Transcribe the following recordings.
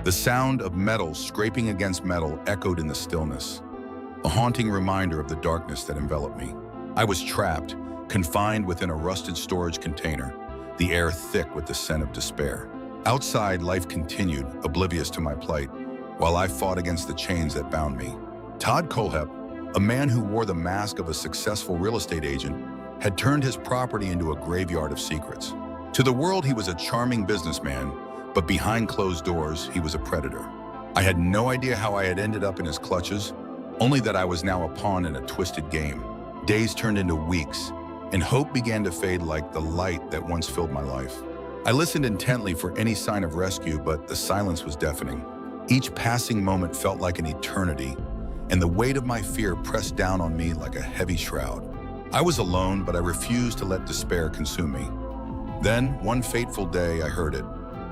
The sound of metal scraping against metal echoed in the stillness, a haunting reminder of the darkness that enveloped me. I was trapped, confined within a rusted storage container, the air thick with the scent of despair. Outside, life continued, oblivious to my plight, while I fought against the chains that bound me. Todd Kohlhepp, a man who wore the mask of a successful real estate agent, had turned his property into a graveyard of secrets. To the world, he was a charming businessman, but behind closed doors, he was a predator. I had no idea how I had ended up in his clutches, only that I was now a pawn in a twisted game. Days turned into weeks, and hope began to fade like the light that once filled my life. I listened intently for any sign of rescue, but the silence was deafening. Each passing moment felt like an eternity, and the weight of my fear pressed down on me like a heavy shroud. I was alone, but I refused to let despair consume me. Then, one fateful day, I heard it,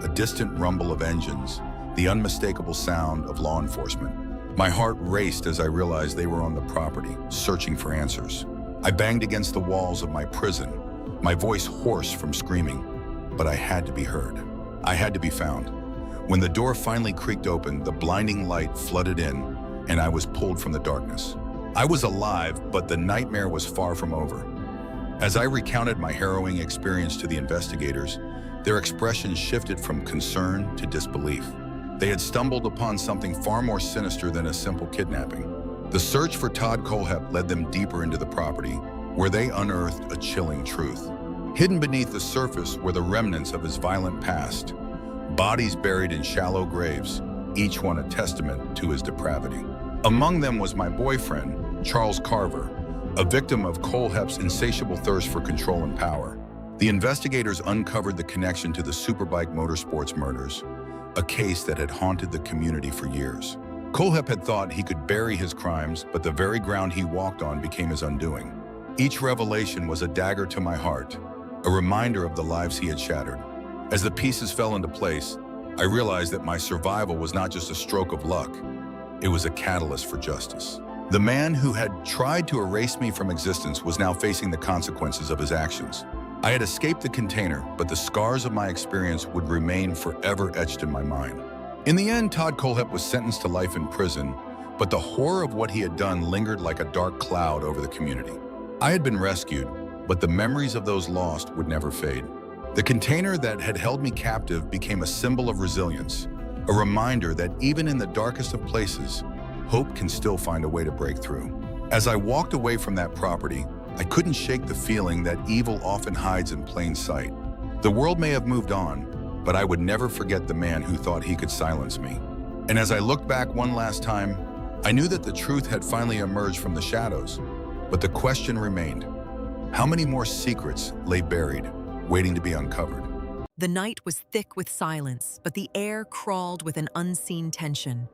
a distant rumble of engines, the unmistakable sound of law enforcement. My heart raced as I realized they were on the property, searching for answers. I banged against the walls of my prison, my voice hoarse from screaming, but I had to be heard. I had to be found. When the door finally creaked open, the blinding light flooded in, and I was pulled from the darkness. I was alive, but the nightmare was far from over. As I recounted my harrowing experience to the investigators, their expressions shifted from concern to disbelief. They had stumbled upon something far more sinister than a simple kidnapping. The search for Todd Kohlhepp led them deeper into the property, where they unearthed a chilling truth. Hidden beneath the surface were the remnants of his violent past, bodies buried in shallow graves, each one a testament to his depravity. Among them was my boyfriend, Charles Carver, a victim of Kohlhepp's insatiable thirst for control and power. The investigators uncovered the connection to the Superbike Motorsports murders, a case that had haunted the community for years. Kohlhepp had thought he could bury his crimes, but the very ground he walked on became his undoing. Each revelation was a dagger to my heart, a reminder of the lives he had shattered. As the pieces fell into place, I realized that my survival was not just a stroke of luck, it was a catalyst for justice. The man who had tried to erase me from existence was now facing the consequences of his actions. I had escaped the container, but the scars of my experience would remain forever etched in my mind. In the end, Todd Kohlhepp was sentenced to life in prison, but the horror of what he had done lingered like a dark cloud over the community. I had been rescued, but the memories of those lost would never fade. The container that had held me captive became a symbol of resilience, a reminder that even in the darkest of places, hope can still find a way to break through. As I walked away from that property, I couldn't shake the feeling that evil often hides in plain sight. The world may have moved on, but I would never forget the man who thought he could silence me. And as I looked back one last time, I knew that the truth had finally emerged from the shadows, but the question remained: how many more secrets lay buried, waiting to be uncovered? The night was thick with silence, but the air crawled with an unseen tension.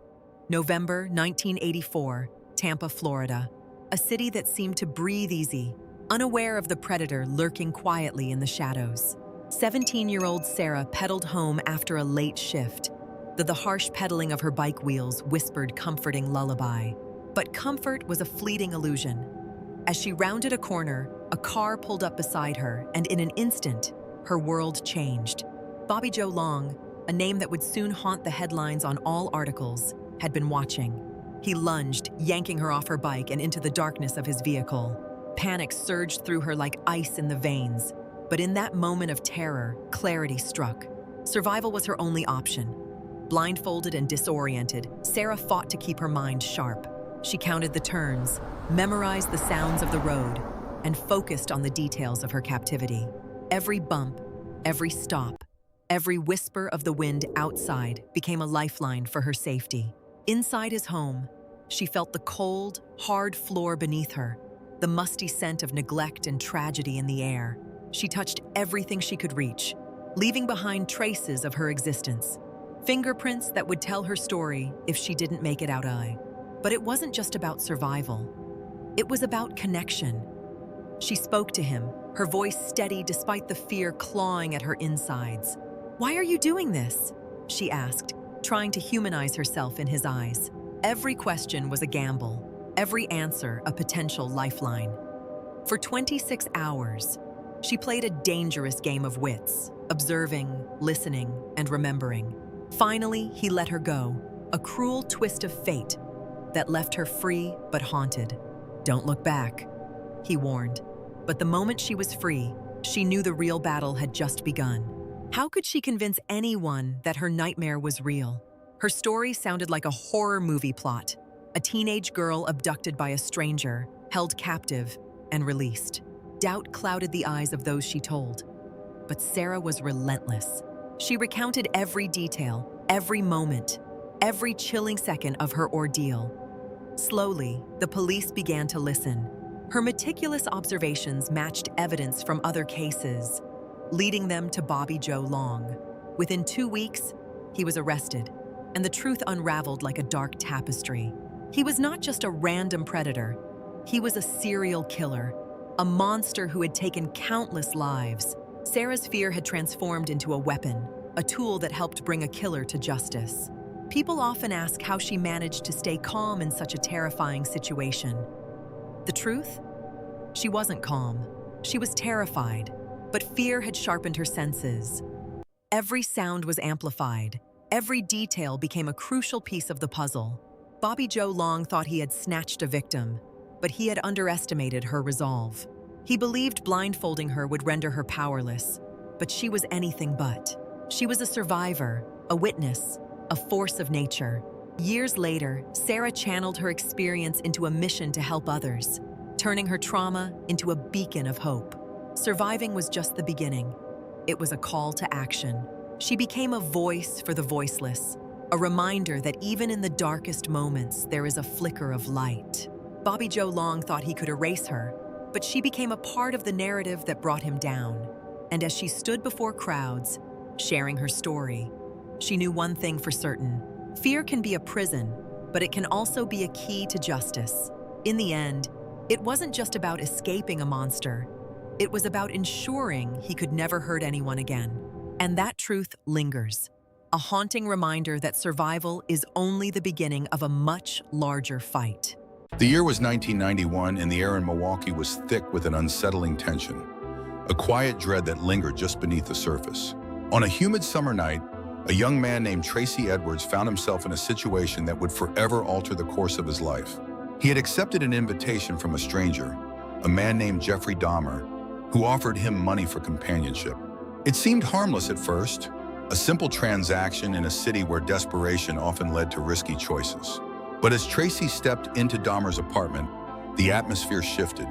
November 1984, Tampa, Florida. A city that seemed to breathe easy, unaware of the predator lurking quietly in the shadows. 17-year-old Sarah pedaled home after a late shift. The harsh pedaling of her bike wheels whispered comforting lullaby. But comfort was a fleeting illusion. As she rounded a corner, a car pulled up beside her, and in an instant, her world changed. Bobby Joe Long, a name that would soon haunt the headlines on all articles, had been watching. He lunged, yanking her off her bike and into the darkness of his vehicle. Panic surged through her like ice in the veins. But in that moment of terror, clarity struck. Survival was her only option. Blindfolded and disoriented, Sarah fought to keep her mind sharp. She counted the turns, memorized the sounds of the road, and focused on the details of her captivity. Every bump, every stop, every whisper of the wind outside became a lifeline for her safety. Inside his home, she felt the cold, hard floor beneath her, the musty scent of neglect and tragedy in the air. She touched everything she could reach, leaving behind traces of her existence, fingerprints that would tell her story if she didn't make it out alive. But it wasn't just about survival. It was about connection. She spoke to him, her voice steady despite the fear clawing at her insides. "Why are you doing this?" she asked, trying to humanize herself in his eyes. Every question was a gamble, every answer a potential lifeline. For 26 hours, she played a dangerous game of wits, observing, listening, and remembering. Finally, he let her go, a cruel twist of fate that left her free but haunted. "Don't look back," he warned. But the moment she was free, she knew the real battle had just begun. How could she convince anyone that her nightmare was real? Her story sounded like a horror movie plot. A teenage girl abducted by a stranger, held captive, and released. Doubt clouded the eyes of those she told. But Sarah was relentless. She recounted every detail, every moment, every chilling second of her ordeal. Slowly, the police began to listen. Her meticulous observations matched evidence from other cases, leading them to Bobby Joe Long. Within 2 weeks, he was arrested, and the truth unraveled like a dark tapestry. He was not just a random predator. He was a serial killer, a monster who had taken countless lives. Sarah's fear had transformed into a weapon, a tool that helped bring a killer to justice. People often ask how she managed to stay calm in such a terrifying situation. The truth? She wasn't calm. She was terrified, but fear had sharpened her senses. Every sound was amplified. Every detail became a crucial piece of the puzzle. Bobby Joe Long thought he had snatched a victim, but he had underestimated her resolve. He believed blindfolding her would render her powerless, but she was anything but. She was a survivor, a witness, a force of nature. Years later, Sarah channeled her experience into a mission to help others, turning her trauma into a beacon of hope. Surviving was just the beginning. It was a call to action. She became a voice for the voiceless, a reminder that even in the darkest moments, there is a flicker of light. Bobby Joe Long thought he could erase her, but she became a part of the narrative that brought him down. And as she stood before crowds, sharing her story, she knew one thing for certain. Fear can be a prison, but it can also be a key to justice. In the end, it wasn't just about escaping a monster. It was about ensuring he could never hurt anyone again. And that truth lingers, a haunting reminder that survival is only the beginning of a much larger fight. The year was 1991, and the air in Milwaukee was thick with an unsettling tension, a quiet dread that lingered just beneath the surface. On a humid summer night, a young man named Tracy Edwards found himself in a situation that would forever alter the course of his life. He had accepted an invitation from a stranger, a man named Jeffrey Dahmer, who offered him money for companionship. It seemed harmless at first, a simple transaction in a city where desperation often led to risky choices. But as Tracy stepped into Dahmer's apartment, the atmosphere shifted.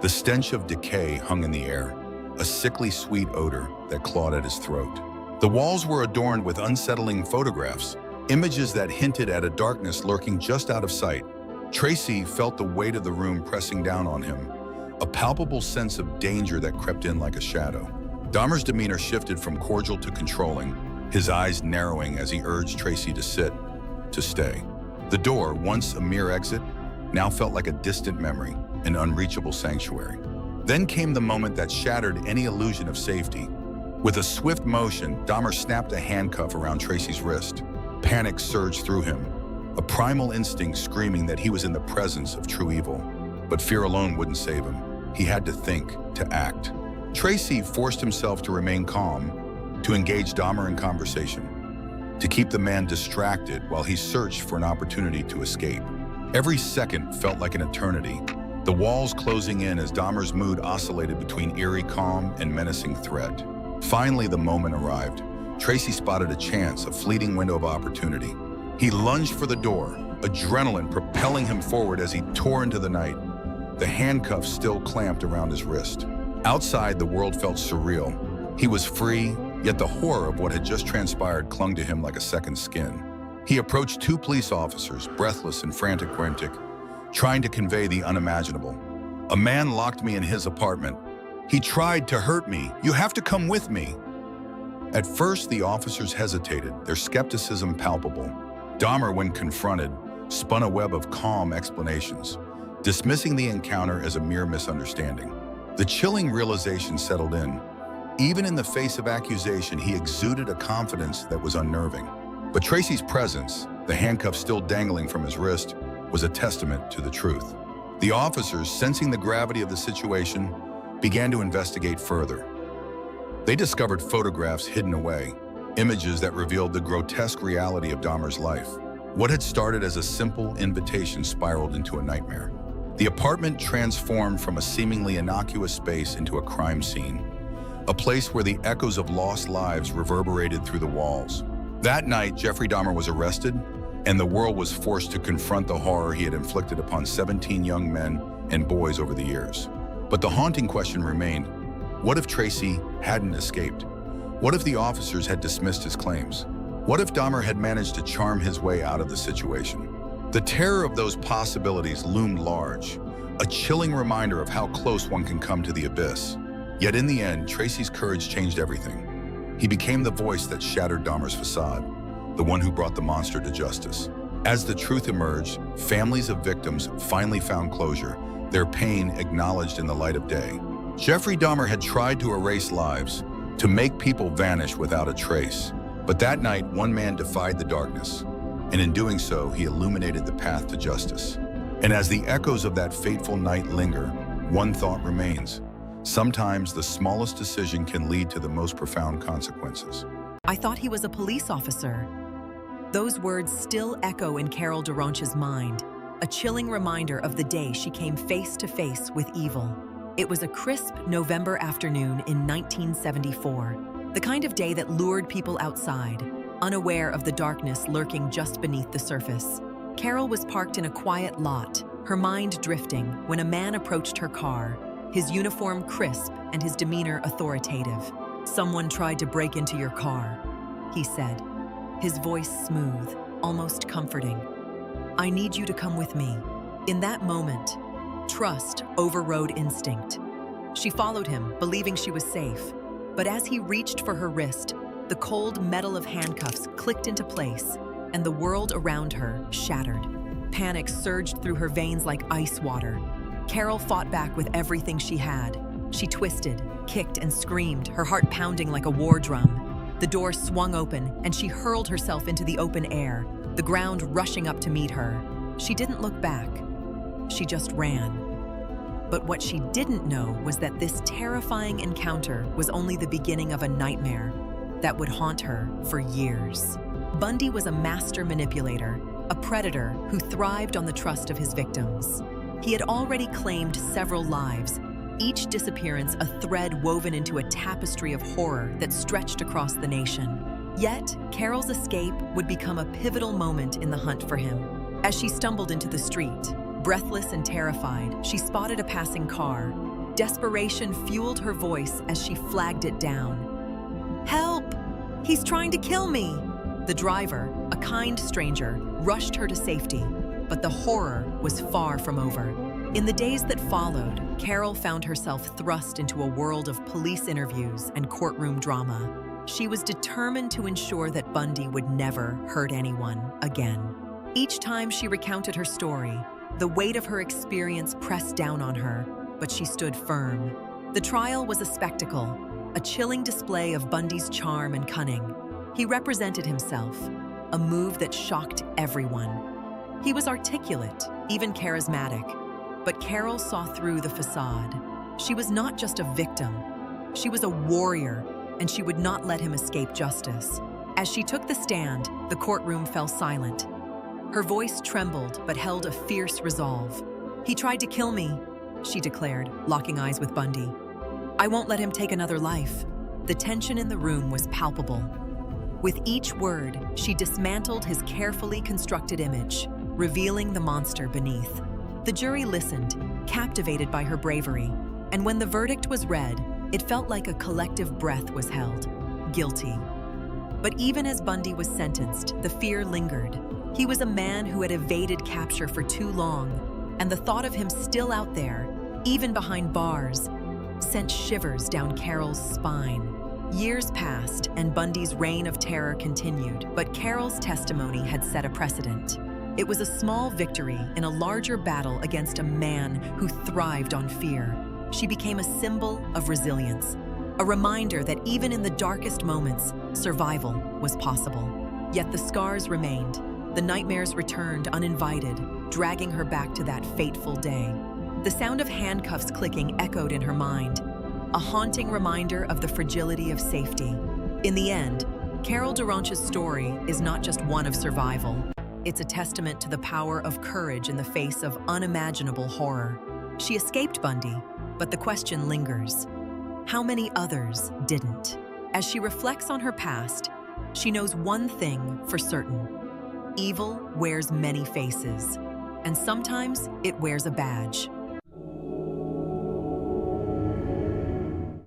The stench of decay hung in the air, a sickly sweet odor that clawed at his throat. The walls were adorned with unsettling photographs, images that hinted at a darkness lurking just out of sight. Tracy felt the weight of the room pressing down on him, a palpable sense of danger that crept in like a shadow. Dahmer's demeanor shifted from cordial to controlling, his eyes narrowing as he urged Tracy to sit, to stay. The door, once a mere exit, now felt like a distant memory, an unreachable sanctuary. Then came the moment that shattered any illusion of safety. With a swift motion, Dahmer snapped a handcuff around Tracy's wrist. Panic surged through him, a primal instinct screaming that he was in the presence of true evil. But fear alone wouldn't save him. He had to think, to act. Tracy forced himself to remain calm, to engage Dahmer in conversation, to keep the man distracted while he searched for an opportunity to escape. Every second felt like an eternity, the walls closing in as Dahmer's mood oscillated between eerie calm and menacing threat. Finally, the moment arrived. Tracy spotted a chance, a fleeting window of opportunity. He lunged for the door, adrenaline propelling him forward as he tore into the night, the handcuffs still clamped around his wrist. Outside, the world felt surreal. He was free, yet the horror of what had just transpired clung to him like a second skin. He approached 2 police officers, breathless and frantic, trying to convey the unimaginable. "A man locked me in his apartment. He tried to hurt me. You have to come with me." At first, the officers hesitated, their skepticism palpable. Dahmer, when confronted, spun a web of calm explanations, dismissing the encounter as a mere misunderstanding. The chilling realization settled in. Even in the face of accusation, he exuded a confidence that was unnerving. But Tracy's presence, the handcuffs still dangling from his wrist, was a testament to the truth. The officers, sensing the gravity of the situation, began to investigate further. They discovered photographs hidden away, images that revealed the grotesque reality of Dahmer's life. What had started as a simple invitation spiraled into a nightmare. The apartment transformed from a seemingly innocuous space into a crime scene, a place where the echoes of lost lives reverberated through the walls. That night, Jeffrey Dahmer was arrested, and the world was forced to confront the horror he had inflicted upon 17 young men and boys over the years. But the haunting question remained, what if Tracy hadn't escaped? What if the officers had dismissed his claims? What if Dahmer had managed to charm his way out of the situation? The terror of those possibilities loomed large, a chilling reminder of how close one can come to the abyss. Yet in the end, Tracy's courage changed everything. He became the voice that shattered Dahmer's facade, the one who brought the monster to justice. As the truth emerged, families of victims finally found closure, their pain acknowledged in the light of day. Jeffrey Dahmer had tried to erase lives, to make people vanish without a trace. But that night, one man defied the darkness, and in doing so, he illuminated the path to justice. And as the echoes of that fateful night linger, one thought remains. Sometimes the smallest decision can lead to the most profound consequences. I thought he was a police officer. Those words still echo in Carol Duranche's mind, a chilling reminder of the day she came face to face with evil. It was a crisp November afternoon in 1974, the kind of day that lured people outside, unaware of the darkness lurking just beneath the surface. Carol was parked in a quiet lot, her mind drifting, when a man approached her car, his uniform crisp and his demeanor authoritative. "Someone tried to break into your car," he said, his voice smooth, almost comforting. "I need you to come with me." In that moment, trust overrode instinct. She followed him, believing she was safe. But as he reached for her wrist, the cold metal of handcuffs clicked into place, and the world around her shattered. Panic surged through her veins like ice water. Carol fought back with everything she had. She twisted, kicked, and screamed, her heart pounding like a war drum. The door swung open, and she hurled herself into the open air, the ground rushing up to meet her. She didn't look back. She just ran. But what she didn't know was that this terrifying encounter was only the beginning of a nightmare that would haunt her for years. Bundy was a master manipulator, a predator who thrived on the trust of his victims. He had already claimed several lives, each disappearance a thread woven into a tapestry of horror that stretched across the nation. Yet, Carol's escape would become a pivotal moment in the hunt for him. As she stumbled into the street, breathless and terrified, she spotted a passing car. Desperation fueled her voice as she flagged it down. "Help! He's trying to kill me!" The driver, a kind stranger, rushed her to safety, but the horror was far from over. In the days that followed, Carol found herself thrust into a world of police interviews and courtroom drama. She was determined to ensure that Bundy would never hurt anyone again. Each time she recounted her story, the weight of her experience pressed down on her, but she stood firm. The trial was a spectacle, a chilling display of Bundy's charm and cunning. He represented himself, a move that shocked everyone. He was articulate, even charismatic, but Carol saw through the facade. She was not just a victim. She was a warrior, and she would not let him escape justice. As she took the stand, the courtroom fell silent. Her voice trembled but held a fierce resolve. "He tried to kill me," she declared, locking eyes with Bundy. "I won't let him take another life." The tension in the room was palpable. With each word, she dismantled his carefully constructed image, revealing the monster beneath. The jury listened, captivated by her bravery, and when the verdict was read, it felt like a collective breath was held. Guilty. But even as Bundy was sentenced, the fear lingered. He was a man who had evaded capture for too long, and the thought of him still out there, even behind bars, sent shivers down Carol's spine. Years passed, and Bundy's reign of terror continued, but Carol's testimony had set a precedent. It was a small victory in a larger battle against a man who thrived on fear. She became a symbol of resilience, a reminder that even in the darkest moments, survival was possible. Yet the scars remained. The nightmares returned uninvited, dragging her back to that fateful day. The sound of handcuffs clicking echoed in her mind, a haunting reminder of the fragility of safety. In the end, Carol Durant's story is not just one of survival. It's a testament to the power of courage in the face of unimaginable horror. She escaped Bundy, but the question lingers. How many others didn't? As she reflects on her past, she knows one thing for certain. Evil wears many faces, and sometimes it wears a badge.